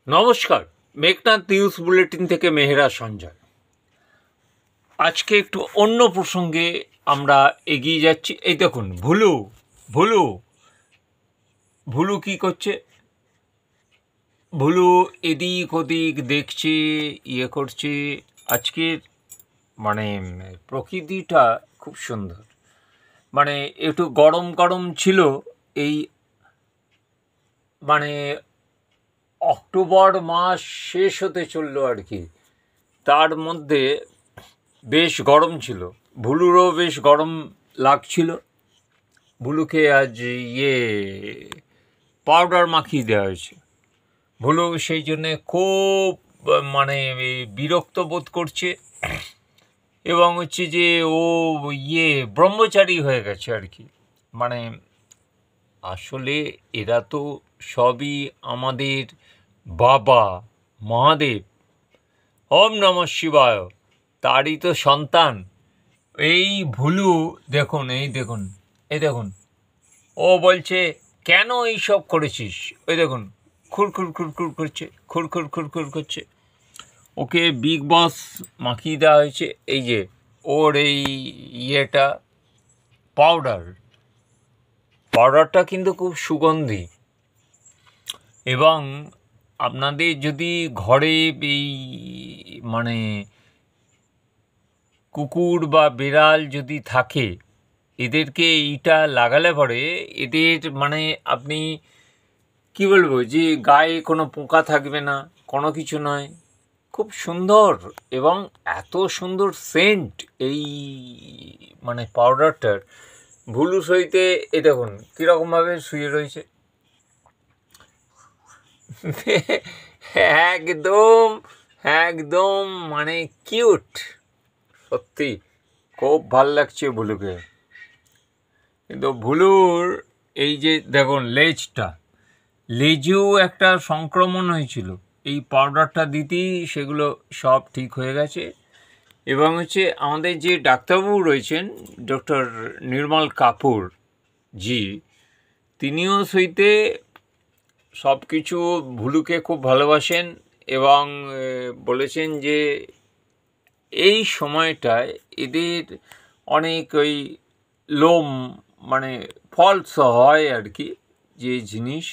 নমস্কার, Meghnad news bulletin থেকে মেহেরা সঞ্জয়। আজকে একটু অন্য প্রসঙ্গে আমরা এগিয়ে যাচ্ছি। এই দেখুন, ভুলু ভুলু ভুলু কি করছে? ভুলু এদিক ওদিক দেখছে, করছে। আজকের মানে প্রকৃতিটা খুব সুন্দর, মানে একটু গরম গরম ছিল। এই মানে অক্টোবর মাস শেষ হতে চললো আর কি, তার মধ্যে বেশ গরম ছিল। ভুলুরও বেশ গরম লাগছিল। ভুলুকে আজ পাউডার মাখিয়ে দেওয়া হয়েছে। ভুলু সেই জন্যে খুব মানে বিরক্ত বোধ করছে, এবং হচ্ছে যে ও ব্রহ্মচারী হয়ে গেছে আর কি। মানে আসলে এরা তো সবই আমাদের বাবা মহাদেব, ওম নমঃ শিবায়, তারই তো সন্তান। এই ভুলু দেখুন, এই দেখুন, ও বলছে কেন এইসব করেছিস। ওই দেখুন, খুরখুর খুরখুর করছে, খুরখুর খুরখুর করছে। ওকে বিগ বস মাখিয়ে দেওয়া হয়েছে। এই যে ওর এই পাউডারটা কিন্তু খুব সুগন্ধি। এবং আপনাদের যদি ঘরে এই মানে কুকুর বা বিড়াল যদি থাকে, এদেরকে এইটা লাগালে পরে এদের মানে আপনি কি বলবো, যে গায়ে কোনো পোকা থাকবে না, কোনো কিছু নয়। খুব সুন্দর, এবং এত সুন্দর সেন্ট এই মানে পাউডারটার। ভুলু সইতে এ দেখুন কীরকমভাবে শুয়ে রয়েছে। একদম একদম মানে কিউট, সত্যি খুব ভাল লাগছে ভুলুকে। কিন্তু ভুলুর এই যে দেখুন লেজেও একটা সংক্রমণ হয়েছিল, এই পাউডারটা দিতেই সেগুলো সব ঠিক হয়ে গেছে। এবং হচ্ছে আমাদের যে ডাক্তারবাবু রয়েছেন, ডক্টর নির্মল কাপুর জি, তিনিও সইতে সব কিছু ভুলুকে খুব ভালোবাসেন, এবং বলেছেন যে এই সময়টায় এদের অনেক ওই লোম মানে ফলস হয় আর কি, যে জিনিস।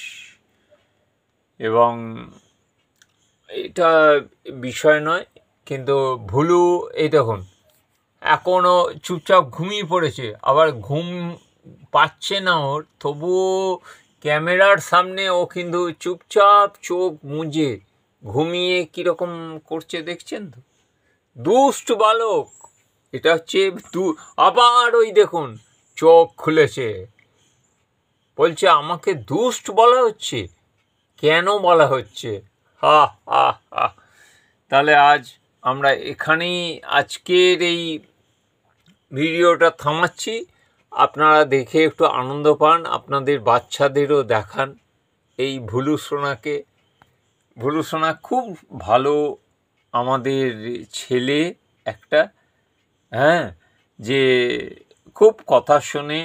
এবং এটা বিষয় নয়, কিন্তু ভুলু এই দেখুন এখনও চুপচাপ ঘুমিয়ে পড়েছে। আবার ঘুম পাচ্ছে না ওর, তবুও ক্যামেরার সামনে ও কিন্তু চুপচাপ চোখ মুজে ঘুমিয়ে কীরকম করছে দেখছেন তো, দুষ্ট বালক। এটা হচ্ছে আবার ওই দেখুন চোখ খুলেছে, বলছে আমাকে দুষ্ট বলা হচ্ছে। কেন বলা হচ্ছে? হা হা হা। তাহলে আজ আমরা এখানেই আজকের এই ভিডিওটা থামাচ্ছি। আপনারা দেখে একটু আনন্দ পান, আপনাদের বাচ্চাদেরও দেখান এই ভুলু সোনাকে। ভুলু সোনা খুব ভালো আমাদের ছেলে একটা, হ্যাঁ, যে খুব কথা শোনে,